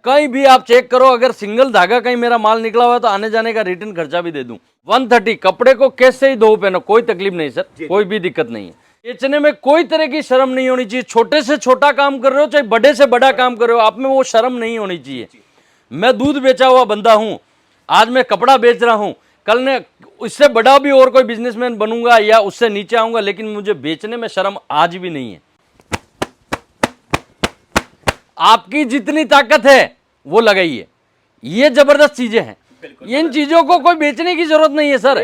कहीं भी आप चेक करो, अगर सिंगल धागा कहीं मेरा माल निकला हुआ है तो आने जाने का रिटर्न खर्चा भी दे दूं। 130 कपड़े को कैसे ही धो पहनो, कोई तकलीफ नहीं सर, कोई भी दिक्कत नहीं है। बेचने में कोई तरह की शर्म नहीं होनी चाहिए। छोटे से छोटा काम कर रहे हो चाहे बड़े से बड़ा काम कर रहे हो, आप में वो शर्म नहीं होनी चाहिए। मैं दूध बेचा हुआ बंदा हूं, आज मैं कपड़ा बेच रहा हूं, कल ने इससे बड़ा भी और कोई बिजनेसमैन बनूंगा या उससे नीचे आऊंगा, लेकिन मुझे बेचने में शर्म आज भी नहीं है। आपकी जितनी ताकत है वो लगाइए, ये जबरदस्त चीजें हैं। इन चीजों को कोई बेचने की जरूरत नहीं है सर,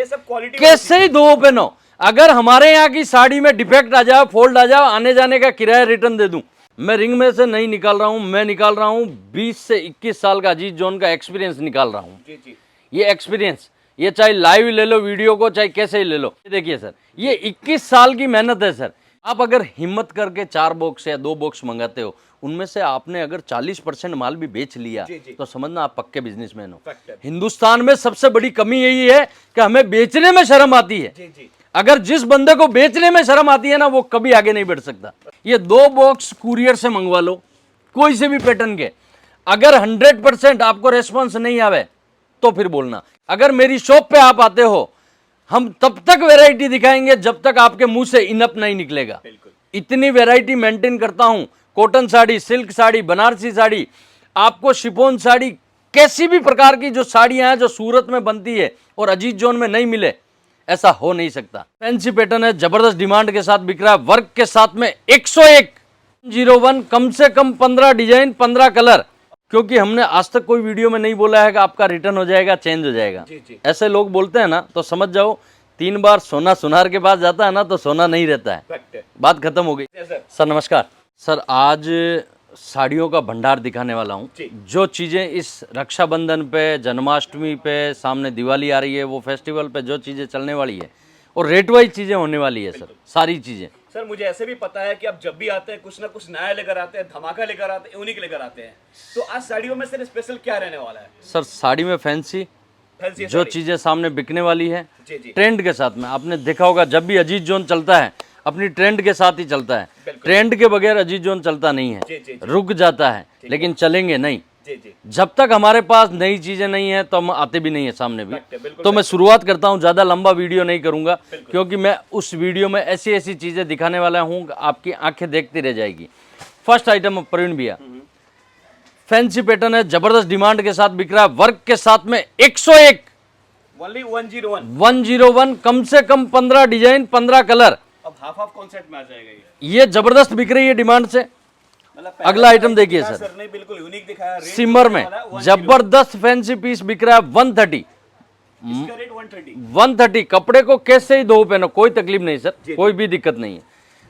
कैसे ही धो पहनो। अगर हमारे यहाँ की साड़ी में डिफेक्ट आ जाए, फोल्ड आ जाए, आने जाने का किराया रिटर्न दे दूं। मैं रिंग में से नहीं निकाल रहा हूं, मैं निकाल रहा हूं 20 से 21 साल का अजीज जोन का एक्सपीरियंस निकाल रहा हूं। ये एक्सपीरियंस, ये चाहे लाइव ले लो वीडियो को, चाहे कैसे ही ले लो। देखिए सर, ये 21 साल की मेहनत है सर। आप अगर हिम्मत करके 4 बॉक्स या 2 बॉक्स मंगाते हो, उनमें से आपने अगर 40% माल भी बेच लिया तो समझना आप पक्के बिजनेसमैन हो। हिंदुस्तान में सबसे बड़ी कमी यही है कि हमें बेचने में शर्म आती है। अगर जिस बंदे को बेचने में शर्म आती है ना, वो कभी आगे नहीं बढ़ सकता। ये 2 बॉक्स कुरियर से मंगवा लो, कोई से भी पैटर्न के। अगर 100% आपको रेस्पॉन्स नहीं आवे तो फिर बोलना। अगर मेरी शॉप पे आप आते हो, हम तब तक वैरायटी दिखाएंगे जब तक आपके मुंह से इनफ नहीं निकलेगा। इतनी वैरायटी मेंटेन करता हूं। कॉटन साड़ी, सिल्क साड़ी, बनारसी साड़ी, आपको शिफॉन साड़ी, कैसी भी प्रकार की जो साड़ियां हैं जो सूरत में बनती है और अजीज जोन में नहीं मिले, ऐसा हो नहीं सकता। फैंसी पैटर्न है, जबरदस्त डिमांड के साथ बिक रहा है, वर्क के साथ में 101 01 कम से कम 15 डिजाइन 15 कलर। क्योंकि हमने आज तक कोई वीडियो में नहीं बोला है कि आपका रिटर्न हो जाएगा, चेंज हो जाएगा। ऐसे लोग बोलते हैं ना, तो समझ जाओ 3 बार सोना सुनार के पास जाता है ना तो सोना नहीं रहता है। बात खत्म हो गई। सर नमस्कार। सर आज साड़ियों का भंडार दिखाने वाला हूँ। जो चीज़ें इस रक्षाबंधन पे, जन्माष्टमी पे, सामने दिवाली आ रही है, वो फेस्टिवल पे जो चीज़ें चलने वाली है और रेट वाइज चीज़ें होने वाली है सर, सारी चीज़ें। सर मुझे ऐसे भी पता है कि आप जब भी आते हैं कुछ ना कुछ नया लेकर आते हैं, धमाका लेकर आते हैं, यूनिक लेकर आते हैं। तो आज साड़ियों में सर स्पेशल क्या रहने वाला है? सर साड़ी में फैंसी जो चीज़ें सामने बिकने वाली है, ट्रेंड के साथ में। आपने देखा होगा जब भी अजीज जोन चलता है अपनी ट्रेंड के साथ ही चलता है। ट्रेंड के बगैर अजीज जोन चलता नहीं है, रुक जाता है, लेकिन चलेंगे नहीं। जब तक हमारे पास नई चीजें नहीं है तो हम आते भी नहीं है सामने भी। तो मैं शुरुआत करता हूं, ज्यादा लंबा वीडियो नहीं करूंगा क्योंकि मैं उस वीडियो में ऐसी ऐसी चीजें दिखाने वाला हूं आपकी आंखें देखती रह जाएगी। फर्स्ट आइटम प्रवीण भैया, फैंसी पैटर्न है, जबरदस्त डिमांड के साथ बिक रहा है, वर्क के साथ में 101 101 कम से कम 15 डिजाइन 15 कलर। अब हाफ कॉन्सेप्ट में आ जाएगा ये जबरदस्त बिक रही है डिमांड से। अगला आइटम देखिए सर, ने बिल्कुल यूनिक दिखाया। सिमर में जबरदस्त फैंसी पीस बिक रहा है 130। इसका रेट 130। 130 कपड़े को कैसे ही धो पहनो, कोई तकलीफ नहीं सर, कोई भी दिक्कत नहीं है,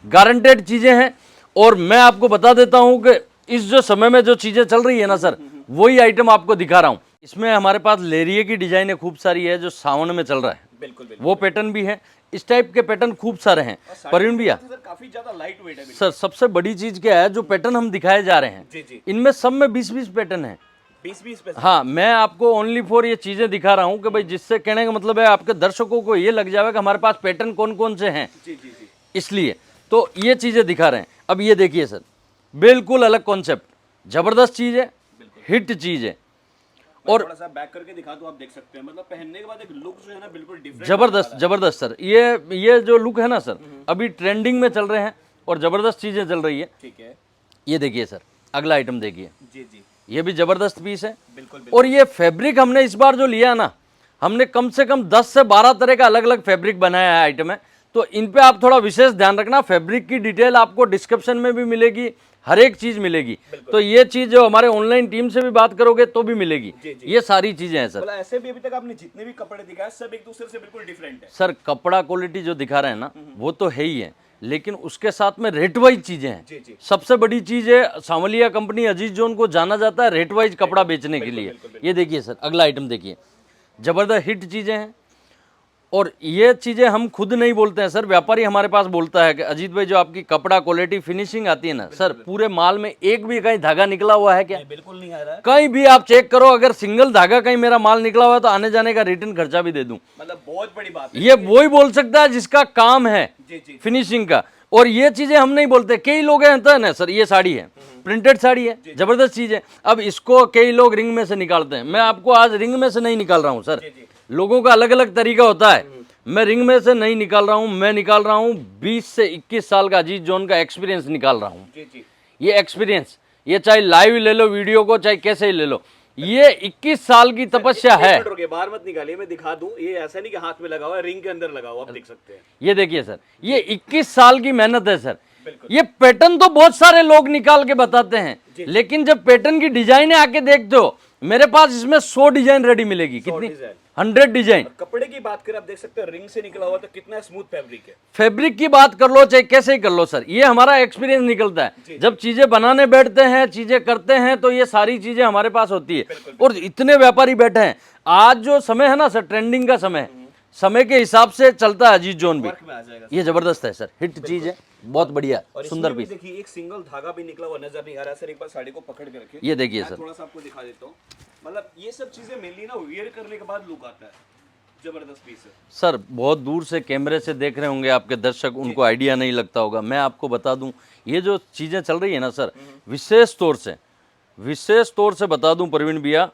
गारंटेड चीजें हैं। और मैं आपको बता देता हूं कि इस जो समय में जो चीजें चल रही है ना सर, वही आइटम आपको दिखा रहा हूं। इसमें हमारे पास लेरिये की डिजाइनें खूब सारी है जो सावन में चल रहा है। बिल्कुल वो पैटर्न भी है, इस टाइप के पैटर्न खूब सारे हैं। प्रवीण भैया काफी ज्यादा लाइट वेट है सर, सबसे बड़ी चीज क्या है, जो पैटर्न हम दिखाए जा रहे हैं इनमें सब में 20-20 पैटर्न है। 20 हाँ, मैं आपको ओनली फॉर ये चीजें दिखा रहा हूँ कि भाई जिससे कहने का मतलब है आपके दर्शकों को ये लग जाएगा कि हमारे पास पैटर्न कौन कौन से हैं। इसलिए तो ये चीजें दिखा रहे हैं। अब ये देखिए सर, बिल्कुल अलग कॉन्सेप्ट, जबरदस्त चीज है, हिट चीज है। और थोड़ा सा बैक करके दिखा दो, आप देख सकते हैं, मतलब पहनने के बाद एक लुक जो है ना बिल्कुल डिफरेंट, जबरदस्त जबरदस्त सर। ये जो लुक है ना सर, अभी ट्रेंडिंग में चल रहे हैं और जबरदस्त चीजें चल रही है। ठीक है, ये देखिए सर, अगला आइटम देखिए। जी जी, ये भी जबरदस्त पीस है। बिल्कुल। और ये फैब्रिक हमने इस बार जो लिया ना, हमने कम से कम 10 से 12 तरह का अलग अलग फैब्रिक बनाया है आइटम है। तो इन पे आप थोड़ा विशेष ध्यान रखना। फैब्रिक की डिटेल आपको डिस्क्रिप्शन में भी मिलेगी, हर एक चीज मिलेगी। तो ये चीज जो हमारे ऑनलाइन टीम से भी बात करोगे तो भी मिलेगी। ये सारी चीजें हैं सर। ऐसे भी अभी तक आपने जितने भी कपड़े दिखाए सब एक दूसरे से बिल्कुल डिफरेंट है सर। कपड़ा क्वालिटी जो दिखा रहे हैं ना, वो तो है ही है, लेकिन उसके साथ में रेट वाइज चीजें हैं। सबसे बड़ी चीज है, सांवलिया कंपनी अजीज जोन को जाना जाता है रेट वाइज कपड़ा बेचने के लिए। ये देखिए सर, अगला आइटम देखिए, जबरदस्त हिट चीजें हैं। और ये चीजें हम खुद नहीं बोलते हैं सर, व्यापारी हमारे पास बोलता है कि अजीत भाई जो आपकी कपड़ा क्वालिटी फिनिशिंग आती है ना सर, पूरे माल में एक भी कहीं धागा निकला हुआ है क्या? बिल्कुल नहीं आ रहा है। कहीं भी आप चेक करो, अगर सिंगल धागा कहीं मेरा माल निकला हुआ है तो आने जाने का रिटर्न खर्चा भी दे दूं। मतलब बहुत बड़ी बात है। ये वही बोल सकता है जिसका काम है, जी जी फिनिशिंग का। और ये चीजें हम नहीं बोलते, कई लोग हैं तो है ना सर, ये साड़ी है, प्रिंटेड साड़ी है, जबरदस्त चीज है। अब इसको कई लोग रिंग में से निकालते हैं, मैं आपको आज रिंग में से नहीं निकाल रहा हूँ सर, जी जी लोगों का अलग अलग तरीका होता है। मैं रिंग में से नहीं निकाल रहा हूँ, मैं निकाल रहा हूँ 20 से 21 साल का अजीज जॉन का एक्सपीरियंस निकाल रहा हूँ। जी जी ये एक्सपीरियंस, ये चाहे लाइव ले लो वीडियो को, चाहे कैसे ही ले लो, ये 21 साल की तपस्या है। एक मिनट रुकिए, बाहर मत निकालिए, मैं दिखा दूं। ये ऐसा नहीं कि हाथ में लगा हुआ है, रिंग के अंदर लगा हुआ, आप देख सकते हैं। ये देखिए सर, ये 21 साल की मेहनत है सर। बिल्कुल। ये पैटर्न तो बहुत सारे लोग निकाल के बताते हैं, लेकिन जब पैटर्न की डिजाइने आके देखते हो, मेरे पास इसमें 100 डिजाइन रेडी मिलेगी। कितनी? डिजाइन। 100 डिजाइन। कपड़े की बात करें, आप देख सकते हो रिंग से निकला हुआ, तो कितना स्मूथ फैब्रिक है। फैब्रिक की बात कर लो चाहे कैसे ही कर लो सर, ये हमारा एक्सपीरियंस निकलता है। जब चीजें बनाने बैठते हैं, चीजें करते हैं, तो ये सारी चीजें हमारे पास होती है। और इतने व्यापारी बैठे हैं, आज जो समय है ना सर, ट्रेंडिंग का समय है, समय के हिसाब से चलता है अजीज जोन भी। वर्क में आ जाएगा। ये जबरदस्त है सर, हिट चीज है, बहुत बढ़िया, और सुंदर इसमें भी पीस। देखिए एक सिंगल धागा भी निकला हुआ नजर नहीं आ रहा है सर। एक बार साड़ी को पकड़ के रखिए, ये देखिए मैं सर, थोड़ा सा आपको दिखा देता हूँ। मतलब ये सब चीजें मेनली ना वियर करने के बाद लुक आता है। जबरदस्त पीस है सर। बहुत दूर से कैमरे से देख रहे होंगे आपके दर्शक, उनको आइडिया नहीं लगता होगा। मैं आपको बता दूं, ये जो चीजें चल रही है ना सर, विशेष तौर से बता दूं प्रवीण भैया,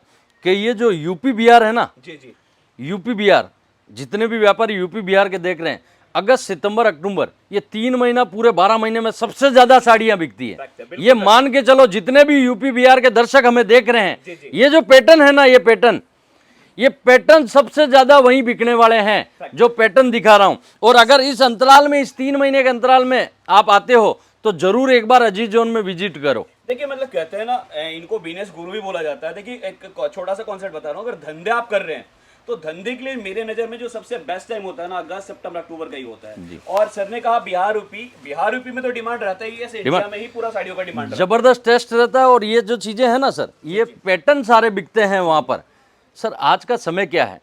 कि ये जो यूपी बिहार है ना, जी जी यूपी बिहार, जितने भी व्यापारी यूपी बिहार के देख रहे हैं, अगस्त सितंबर अक्टूबर, ये 3 महीना, पूरे 12 महीने में सबसे ज्यादा साड़ियां बिकती है। ये मान के चलो, जितने भी यूपी बिहार के दर्शक हमें देख रहे हैं, ये जो पैटर्न है ना, ये पैटर्न सबसे ज्यादा वहीं बिकने वाले हैं, जो पैटर्न दिखा रहा हूं। और अगर इस अंतराल में, इस 3 महीने के अंतराल में आप आते हो, तो जरूर एक बार अजीज जोन में विजिट करो। देखिए, मतलब कहते हैं ना, इनको बिजनेस गुरु भी बोला जाता है। देखिए, एक छोटा सा कॉन्सेप्ट बता रहा हूँ। अगर धंधे आप कर रहे हैं, तो धंधे के लिए मेरे नजर में जो सबसे बेस्ट टाइम होता है ना, अगस्त सितंबर अक्टूबर का ही होता है। और सर ने कहा बिहार यूपी में तो डिमांड रहता ही है, इंडिया में ही पूरा साड़ियों का डिमांड जबरदस्त टेस्ट रहता है। और ये जो चीजें हैं ना सर, ये पैटर्न सारे बिकते हैं वहां पर। सर आज का समय क्या है,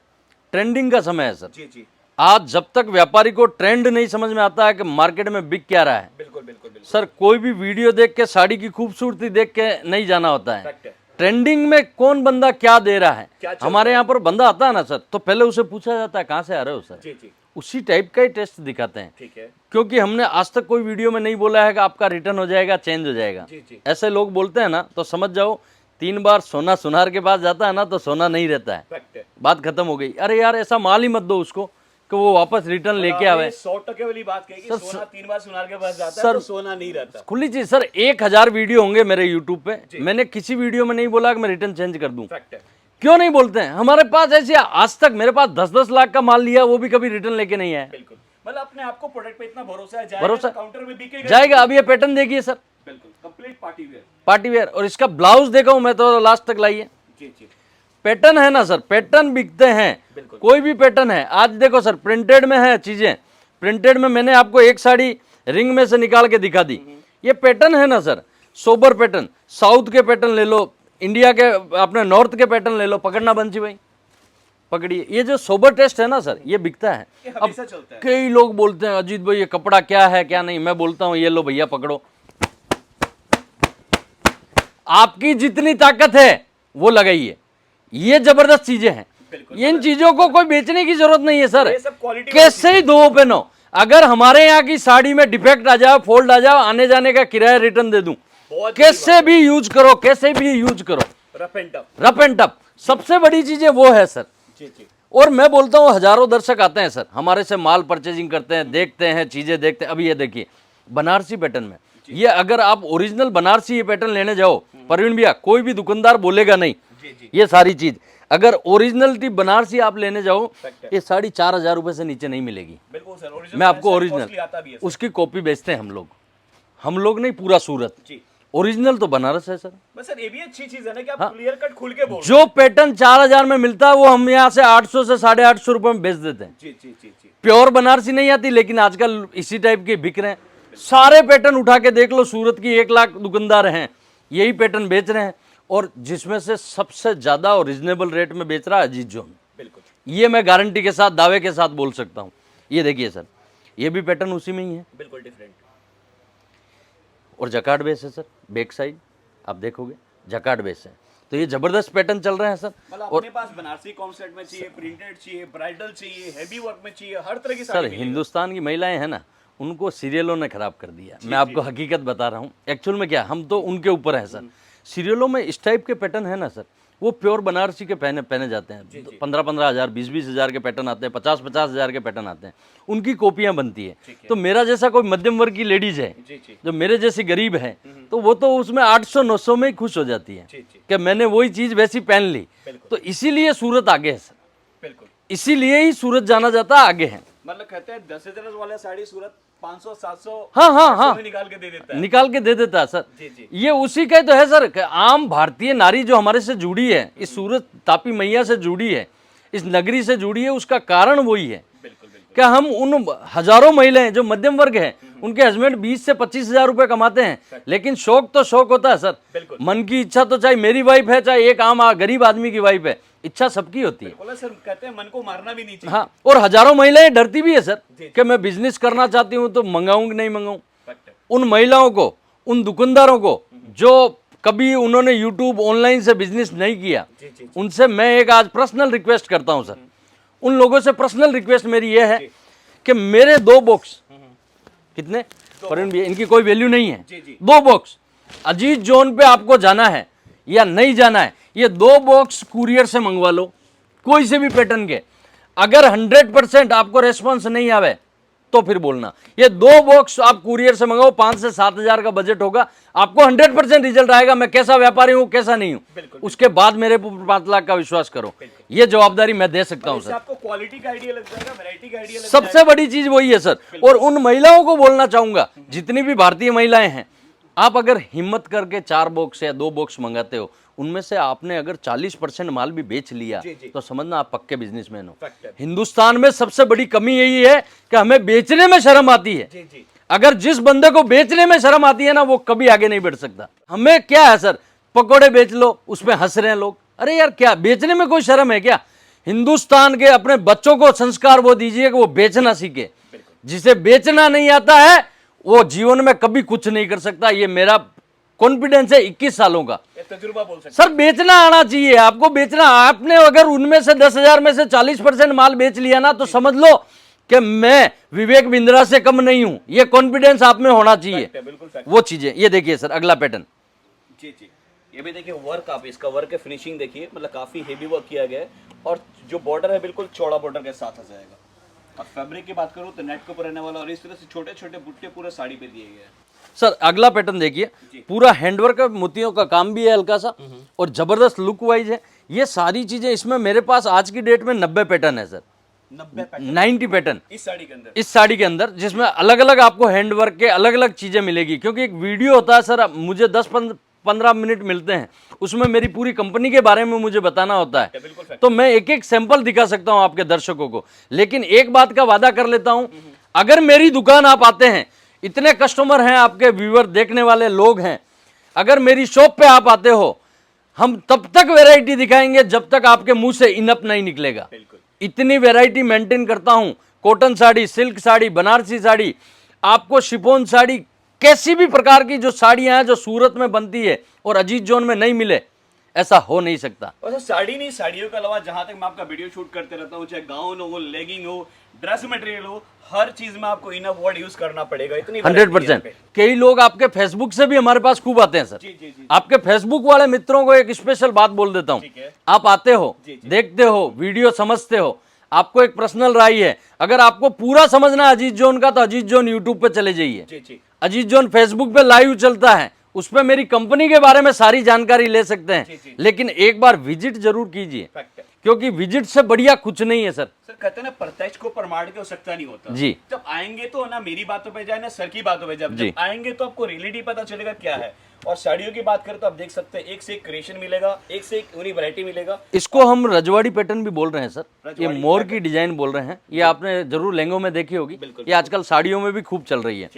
ट्रेंडिंग का समय है सर। जी जी, आज जब तक व्यापारी को ट्रेंड नहीं समझ में आता है कि मार्केट में बिक क्या रहा है, बिल्कुल बिल्कुल बिल्कुल सर कोई भी वीडियो देख के, साड़ी की खूबसूरती देख के नहीं जाना होता है। फैक्ट है। ट्रेंडिंग में कौन बंदा क्या दे रहा है, क्या चल हमारे यहाँ पर बंदा आता है ना सर, तो पहले उसे पूछा जाता है कहाँ से आ रहे हो सर, जी जी, उसी टाइप का ही टेस्ट दिखाते हैं। ठीक है। क्योंकि हमने आज तक कोई वीडियो में नहीं बोला है कि आपका रिटर्न हो जाएगा, चेंज हो जाएगा। जी जी, ऐसे लोग बोलते हैं ना, तो समझ जाओ 3 बार सोना सुनार के पास जाता है ना, तो सोना नहीं रहता है, फैक्ट है। बात खत्म हो गई। अरे यार, ऐसा माल ही मत दो उसको कि वो वापस रिटर्न लेके आवे। 100% वाली बात कही कि सोना 3 बार सुनार के पास जाता है, सर, तो सोना नहीं रहता। खुली चीज सर, 1000 वीडियो होंगे मेरे यूट्यूब पे, मैंने किसी वीडियो में नहीं बोला कि मैं रिटर्न चेंज कर दूं। फैक्ट है। क्यों नहीं बोलते हैं? हमारे पास ऐसे आज तक, मेरे पास 10-10 लाख का माल लिया, वो भी कभी रिटर्न लेके नहीं आया। बिल्कुल, मतलब अपने आपको प्रोडक्ट पे इतना भरोसा है, भरोसा काउंटर में बिकेगा जाएगा। अब ये पैटर्न देखिए सर, बिल्कुल complete party wear. Party wear, और इसका ब्लाउज देखा हूं मैं तो लास्ट तक लाइए। जी जी, पैटर्न है ना सर, पैटर्न बिकते हैं, बिल्कुल। कोई भी पैटर्न है। आज देखो सर, प्रिंटेड में है चीजें, प्रिंटेड में मैंने आपको एक साड़ी रिंग में से निकाल के दिखा दी। ये पैटर्न है ना सर, सोबर पैटर्न, साउथ के पैटर्न ले लो, इंडिया के अपने नॉर्थ के पैटर्न ले लो, पकड़ना बंसी भाई, पकड़िए। ये जो सोबर टेस्ट है ना सर, ये बिकता है। ये अब हमेशा चलता है। कई लोग बोलते हैं अजीत भाई ये कपड़ा क्या है क्या नहीं, मैं बोलता हूँ ये लो भैया पकड़ो, आपकी जितनी ताकत है वो लगाइए। ये जबरदस्त चीजें हैं, इन चीजों को कोई बेचने की जरूरत नहीं है सर, ये सब क्वालिटी कैसे ही दो पहनो। अगर हमारे यहाँ की साड़ी में डिफेक्ट आ जाए, फोल्ड आ जाए, आने जाने का किराया रिटर्न दे दूं, कैसे भी यूज करो, कैसे भी यूज करो, rough and tough. Rough and tough, सबसे बड़ी चीजें वो है सर। जी जी, और मैं बोलता हूँ हजारों दर्शक आते हैं सर, हमारे से माल परचेजिंग करते हैं, देखते हैं, चीजें देखते हैं। अभी ये देखिए बनारसी पैटर्न में, ये अगर आप ओरिजिनल बनारसी ये पैटर्न लेने जाओ परवीन भैया, कोई भी दुकानदार बोलेगा नहीं। जी जी, ये सारी चीज अगर ओरिजिनलिटी बनारसी आप लेने जाओ, ये साड़ी 4000 रुपए से नीचे नहीं मिलेगी। बिल्कुल सर, ओरिजिनल मैं आपको कॉस्टली ओरिजिनल आता भी है सर। उसकी कॉपी बेचते हैं हम लोग नहीं, पूरा सूरत। जी, ओरिजिनल तो बनारस है सर। बस सर ये भी अच्छी चीज है ना कि आप क्लियर कट खुल के बोल। जो पैटर्न 4000 में मिलता है वो हम यहाँ से 800 से 850 रुपए में बेच देते हैं। जी जी जी जी, प्योर बनारसी नहीं आती, लेकिन आजकल इसी टाइप के बिक रहे हैं। सारे पैटर्न उठा के देख लो, सूरत की 1 लाख दुकानदार हैं, यही पैटर्न बेच रहे हैं। और जिसमें से सबसे ज्यादा और रिजनेबल रेट में बेच रहा है अजीत जोन। बिल्कुल, ये मैं गारंटी के साथ, दावे के साथ बोल सकता हूँ। ये देखिए सर, ये भी पैटर्न उसी में ही है, बिल्कुल डिफरेंट। और जकार्ड बेस है सर। बैक साइड आप देखोगे जकार्ड बेस है, तो ये जबरदस्त पैटर्न चल रहे हैं सर। मतलब अपने पास बनारसी कॉन्सेप्ट में चाहिए, प्रिंटेड चाहिए, ब्राइडल चाहिए, हैवी वर्क में चाहिए, हर तरह की सर साड़ी मिलेगी। हिंदुस्तान की महिलाएं हैं ना, उनको सीरियलों ने खराब कर दिया। मैं आपको हकीकत बता रहा हूँ। एक्चुअल में क्या, हम तो उनके ऊपर है सर। सीरियलों में इस टाइप के पैटर्न है ना सर, वो प्योर बनारसी के पहने जाते हैं। 15-15 हज़ार, 20-20 हज़ार के पैटर्न आते हैं, 50-50 हज़ार के पैटर्न आते हैं, उनकी कॉपियां बनती है। तो मेरा जैसा कोई मध्यम वर्ग की लेडीज है जो मेरे जैसी गरीब है, तो वो तो उसमें 800-900 में ही खुश हो जाती है कि मैंने वही चीज वैसी पहन ली। तो इसीलिए सूरत आगे है सर, बिल्कुल इसीलिए ही सूरत जाना जाता है, आगे है। मतलब कहते हैं 10,000 वाला साड़ी सूरत 500-700 हाँ निकाल के दे देता है, निकाल के दे देता है सर। जी। ये उसी का ही तो है सर कि आम भारतीय नारी जो हमारे से जुड़ी है, इस सूरत तापी मैया से जुड़ी है, इस नगरी से जुड़ी है, उसका कारण वही है। बिल्कुल क्या हम उन हजारों महिलाएं जो मध्यम वर्ग हैं, उनके हस्बैंड 20 से 25 हज़ार रुपए कमाते हैं, लेकिन शौक तो शौक होता है सर। मन की इच्छा तो चाहे मेरी वाइफ है, चाहे एक आम गरीब आदमी की वाइफ है, इच्छा सबकी होती है। सर कहते हैं मन को मारना भी नहीं चाहिए। हाँ, और हजारों महिलाएं डरती भी है सर कि मैं बिजनेस करना चाहती हूँ तो मंगाऊं कि नहीं मंगाऊं। उन महिलाओं को, उन दुकानदारों को जो कभी उन्होंने यूट्यूब ऑनलाइन से बिजनेस नहीं किया, उनसे मैं एक आज पर्सनल रिक्वेस्ट करता हूं सर। उन लोगों से पर्सनल रिक्वेस्ट मेरी ये है कि मेरे 2 बॉक्स, कितने प्रवीण भैया, इनकी कोई वैल्यू नहीं है, 2 बॉक्स अजीत जोन पे आपको जाना है या नहीं जाना है, ये 2 बॉक्स कुरियर से मंगवा लो, कोई से भी पैटर्न के। अगर 100% आपको रेस्पॉन्स नहीं आवे तो फिर बोलना। ये 2 बॉक्स आप कुरियर से मंगाओ, 5 से 7 हज़ार का बजट होगा, आपको 100% रिजल्ट आएगा। मैं कैसा व्यापारी हूँ कैसा नहीं हूँ, उसके बाद मेरे 5 लाख का विश्वास करो, ये जवाबदारी मैं दे सकता हूँ सर। आपको क्वालिटी का आइडिया लग जाएगा, वैरायटी का आइडिया लग सबसे बड़ी चीज वही है सर। और उन महिलाओं को बोलना चाहूंगा, जितनी भी भारतीय महिलाएं हैं, आप अगर हिम्मत करके 4 बॉक्स या 2 बॉक्स मंगाते हो, उनमें से आपने अगर 40% माल भी बेच लिया तो समझना आप पक्के बिजनेसमैन हो। हिंदुस्तान में सबसे बड़ी कमी यही है कि हमें बेचने में शर्म आती है। अगर जिस बंदे को बेचने में शर्म आती है ना, वो कभी आगे नहीं बढ़ सकता। हमें क्या है सर, पकोड़े बेच लो, उसमें हंस रहे हैं लोग। अरे यार, क्या बेचने में कोई शर्म है क्या? हिंदुस्तान के अपने बच्चों को संस्कार वो दीजिए कि वो बेचना सीखे। जिसे बेचना नहीं आता है वो जीवन में कभी कुछ नहीं कर सकता। ये मेरा कॉन्फिडेंस है 21 सालों का, तजुर्बा बोल सकते सर। बेचना आना चाहिए आपको, बेचना। आपने अगर उनमें से 10,000 में से 40% माल बेच लिया ना, तो समझ लो कि मैं विवेक बिंद्रा से कम नहीं हूं। ये कॉन्फिडेंस आप में होना चाहिए, वो चीजें। ये देखिए सर, अगला पैटर्न, जी, ये भी देखिए वर्क, आप इसका वर्क है, फिनिशिंग देखिए, मतलब काफी हेवी वर्क किया गया है। और जो बॉर्डर है बिल्कुल चौड़ा बॉर्डर के साथ आ जाएगा। अब फैब्रिक की बात करूं तो नेट के ऊपर रहने वाला, और इस तरह से छोटे छोटे बुट्टे पूरे साड़ी पे दिए गए हैं सर। अगला पैटर्न देखिए, पूरा हैंडवर्क का मोतियों का काम भी है हल्का सा, और जबरदस्त लुक वाइज है। ये सारी चीजें, इसमें मेरे पास आज की डेट में 90 पैटर्न है सर, 90 पैटर्न इस साड़ी के अंदर, इस साड़ी के अंदर, जिसमें अलग अलग आपको हैंडवर्क के अलग अलग चीजें मिलेगी। क्योंकि एक वीडियो होता है सर, मुझे 10-15 मिनट मिलते हैं, उसमें मेरी पूरी कंपनी के बारे में मुझे बताना होता है, तो मैं एक एक सैंपल दिखा सकता हूं आपके दर्शकों को। लेकिन एक बात का वादा कर लेता हूं, अगर मेरी दुकान आप आते हैं, इतने कस्टमर हैं आपके, व्यूअर देखने वाले लोग हैं, अगर मेरी शॉप पे आप आते हो, हम तब तक वैरायटी दिखाएंगे जब तक आपके मुंह से इनफ नहीं निकलेगा। इतनी वैरायटी मेंटेन करता हूं। कॉटन साड़ी, सिल्क साड़ी, बनारसी साड़ी, आपको शिफॉन साड़ी, कैसी भी प्रकार की जो साड़ियां हैं जो सूरत में बनती है और अजीत जोन में नहीं मिले, ऐसा हो नहीं सकता। और साड़ी नहीं, साड़ियों के अलावा जहां तक मैं आपका वीडियो शूट करते रहता हूं, चाहे गाउन हो, लेगिंग हो, ड्रेस मटेरियल हो, हर चीज में आपको इनफ वर्ड यूज करना पड़ेगा। इतनी 100%। कई लोग आपके फेसबुक से भी हमारे पास खूब आते हैं सर। जी। आपके फेसबुक वाले मित्रों को एक स्पेशल बात बोल देता हूं, आप आते हो, देखते हो, वीडियो समझते हो, आपको एक पर्सनल राय है। अगर आपको पूरा समझना है अजीत जोन का, तो अजीत जोन यूट्यूब पे चले जाइए। अजीत जोन फेसबुक पे लाइव चलता है, उस पर मेरी कंपनी के बारे में सारी जानकारी ले सकते हैं। लेकिन एक बार विजिट जरूर कीजिए, क्योंकि विजिट से बढ़िया कुछ नहीं है सर। सर कहते हैं ना, प्रत्यक्ष को प्रमाण के हो सकता नहीं होता जी। जब आएंगे तो ना मेरी बातों पे जाए ना सर की बातों पे, जब आएंगे तो आपको रियलिटी पता चलेगा क्या है। और साड़ियों की बात करें तो आप देख सकते हैं, एक से एक क्रिएशन मिलेगा, एक से एक यूनिक वैरायटी मिलेगा। इसको हम रजवाड़ी पैटर्न भी बोल रहे हैं सर। ये मोर की डिजाइन बोल रहे हैं, ये आपने जरूर लहंगों में देखी होगी, ये आजकल साड़ियों में भी खूब चल रही है।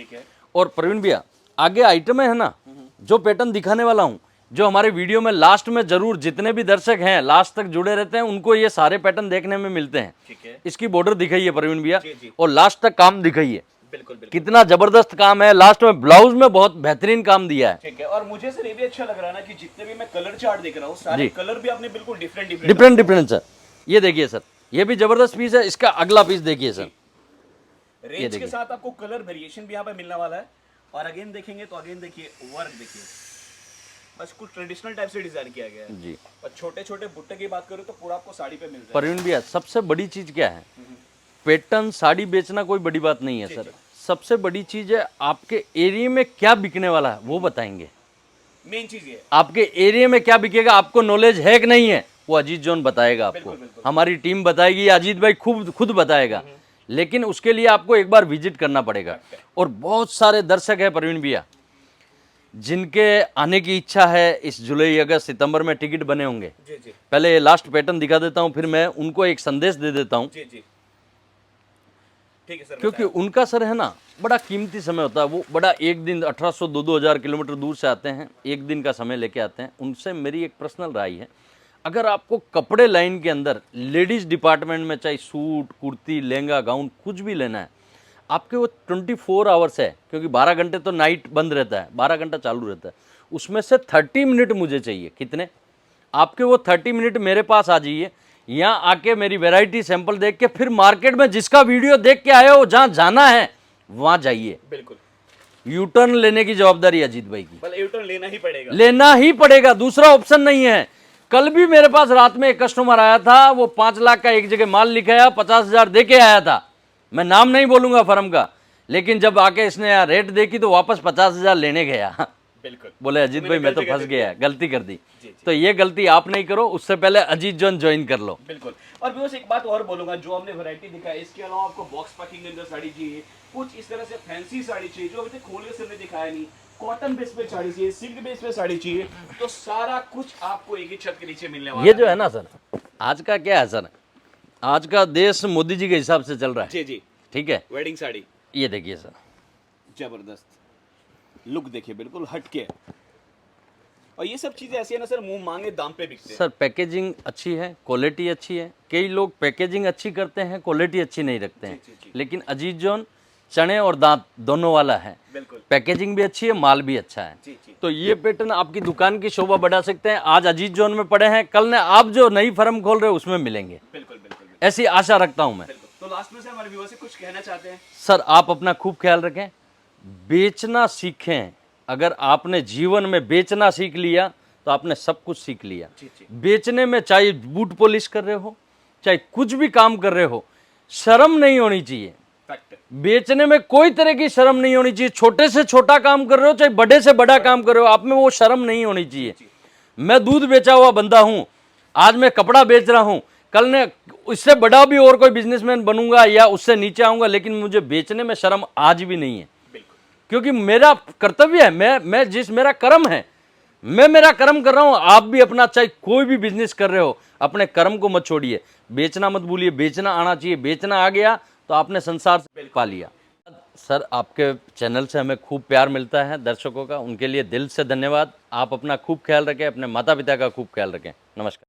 और प्रवीण भैया, आगे आइटम है ना, जो पैटर्न दिखाने वाला हूँ, जो हमारे वीडियो में लास्ट में जरूर, जितने भी दर्शक हैं लास्ट तक जुड़े रहते हैं, उनको ये सारे पैटर्न देखने में मिलते हैं। इसकी बॉर्डर दिखाइए प्रवीण भैया, और लास्ट तक काम दिखाइए। बिल्कुल। कितना जबरदस्त काम है, लास्ट में ब्लाउज में बहुत बेहतरीन काम दिया है। ठीक है। और मुझे सर ये भी अच्छा लग रहा है ना कि जितने भी मैं कलर चार्ट देख रहा हूँ, सारे कलर भी आपने बिल्कुल डिफरेंट सर। ये देखिए सर, ये भी जबरदस्त पीस है। इसका अगला पीस देखिए सर, रेंज के साथ आपको कलर वेरिएशन भी यहाँ पे मिलने वाला है। और अगेन देखेंगे तो अगेन देखिए वर्क देखिए, बस कुछ ट्रेडिशनल टाइप से डिजाइन किया गया है जी। और छोटे छोटे बुट्टे की बात करूँ तो पूरा आपको साड़ी पे मिल जाएगा। प्रवीण भैया सबसे बड़ी चीज क्या है, पैटर्न साड़ी बेचना कोई बड़ी बात नहीं है सर, सबसे बड़ी चीज है आपके एरिया में क्या बिकने वाला है वो बताएंगे। मेन चीज ये आपके एरिया में क्या बिकेगा, आपको नॉलेज है कि नहीं है, वो अजीत जॉन बताएगा आपको, हमारी टीम बताएगी, अजीत भाई खुद बताएगा। लेकिन उसके लिए आपको एक बार विजिट करना पड़ेगा। और बहुत सारे दर्शक है प्रवीण भैया जिनके आने की इच्छा है, इस जुलाई अगस्त सितंबर में टिकट बने होंगे। जी जी पहले ये लास्ट पैटर्न दिखा देता हूं, फिर मैं उनको एक संदेश दे देता हूं। जी जी ठीक है सर। क्योंकि उनका सर है ना बड़ा कीमती समय होता है, वो बड़ा एक दिन 1800 2-2000 किलोमीटर दूर से आते हैं, एक दिन का समय लेके आते हैं। उनसे मेरी एक पर्सनल राय है, अगर आपको कपड़े लाइन के अंदर लेडीज डिपार्टमेंट में चाहे सूट कुर्ती लहंगा गाउन कुछ भी लेना है, आपके वो 24 आवर्स है, क्योंकि 12 घंटे तो नाइट बंद रहता है, 12 घंटा चालू रहता है, उसमें से 30 मिनट मुझे चाहिए। कितने? आपके वो 30 मिनट मेरे पास आ जाइए, यहाँ आके मेरी वैरायटी सैंपल देख के फिर मार्केट में जिसका वीडियो देख के आए हो, जहाँ जाना है वहाँ जाइए। बिल्कुल यू टर्न लेने की जवाबदारी अजीत भाई की, यू टर्न लेना ही पड़ेगा, लेना ही पड़ेगा, दूसरा ऑप्शन नहीं है। कल भी मेरे पास रात में एक कस्टमर आया था, वो 5 लाख का एक जगह माल लिखाया, 50,000 दे के आया था, मैं नाम नहीं बोलूंगा फर्म का, लेकिन जब आके इसने यहाँ रेट देखी तो वापस 50,000 लेने गया। बिल्कुल बोले अजीत भाई मैं तो फंस गया, गलती कर दी। तो ये गलती आप नहीं करो, उससे पहले अजीत जॉन ज्वाइन कर लो। बिल्कुल। और भी बस एक बात और बोलूंगा, जो हमने वैरायटी दिखाई, इसके अलावा आपको बॉक्स पैकिंग के अंदर साड़ी चाहिए, कुछ इस तरह से फैंसी साड़ी चाहिए जो अभी तक खोल के हमने दिखाया नहीं, कॉटन बेस पे साड़ी चाहिए, सिल्क बेस पे साड़ी चाहिए, तो सारा कुछ आपको एक ही छत के नीचे मिलने वाला ये जो है ना सर, आज का क्या है सर, आज का देश मोदी जी के हिसाब से चल रहा है। जी जी ठीक है, वेडिंग साड़ी ये देखिए सर, जबरदस्त लुक देखिए, बिल्कुल हटके। और ये सब चीजें ऐसी है ना सर, मुंह मांगे दाम पे बिकते हैं। सर पैकेजिंग अच्छी है, क्वालिटी अच्छी है। कई लोग पैकेजिंग अच्छी करते हैं, क्वालिटी अच्छी नहीं रखते हैं, लेकिन अजीत जॉन चने और दांत दोनों वाला है, बिल्कुल पैकेजिंग भी अच्छी है, माल भी अच्छा है। तो ये पैटर्न आपकी दुकान की शोभा बढ़ा सकते हैं। आज अजीत जॉन में पड़े हैं, कल ने आप जो नई फर्म खोल रहे हो उसमें मिलेंगे, बिल्कुल बिल्कुल, ऐसी आशा रखता हूं मैं। तो लास्ट में से हमारे व्यूअर्स से कुछ कहना चाहते हैं? सर आप अपना खूब ख्याल रखें, बेचना सीखें। अगर आपने जीवन में बेचना सीख लिया तो आपने सब कुछ सीख लिया। बेचने में चाहे बूट पॉलिश कर रहे हो, चाहे कुछ भी काम कर रहे हो, शर्म नहीं होनी चाहिए। बेचने में कोई तरह की शर्म नहीं होनी चाहिए। छोटे से छोटा काम कर रहे हो, चाहे बड़े से बड़ा काम कर रहे हो, आप में वो शर्म नहीं होनी चाहिए। मैं दूध बेचा हुआ बंदा हूं, आज मैं कपड़ा बेच रहा हूं, कल ने इससे बड़ा भी और कोई बिजनेसमैन बनूंगा या उससे नीचे आऊंगा, लेकिन मुझे बेचने में शर्म आज भी नहीं है, क्योंकि मेरा कर्तव्य है, मेरा कर्म है, मैं मेरा कर्म कर रहा हूं। आप भी अपना चाहे कोई भी बिजनेस कर रहे हो, अपने कर्म को मत छोड़िए, बेचना मत भूलिए, बेचना आना चाहिए। बेचना आ गया तो आपने संसार से पा लिया। सर आपके चैनल से हमें खूब प्यार मिलता है दर्शकों का, उनके लिए दिल से धन्यवाद। आप अपना खूब ख्याल रखें, अपने माता पिता का खूब ख्याल रखें। नमस्कार।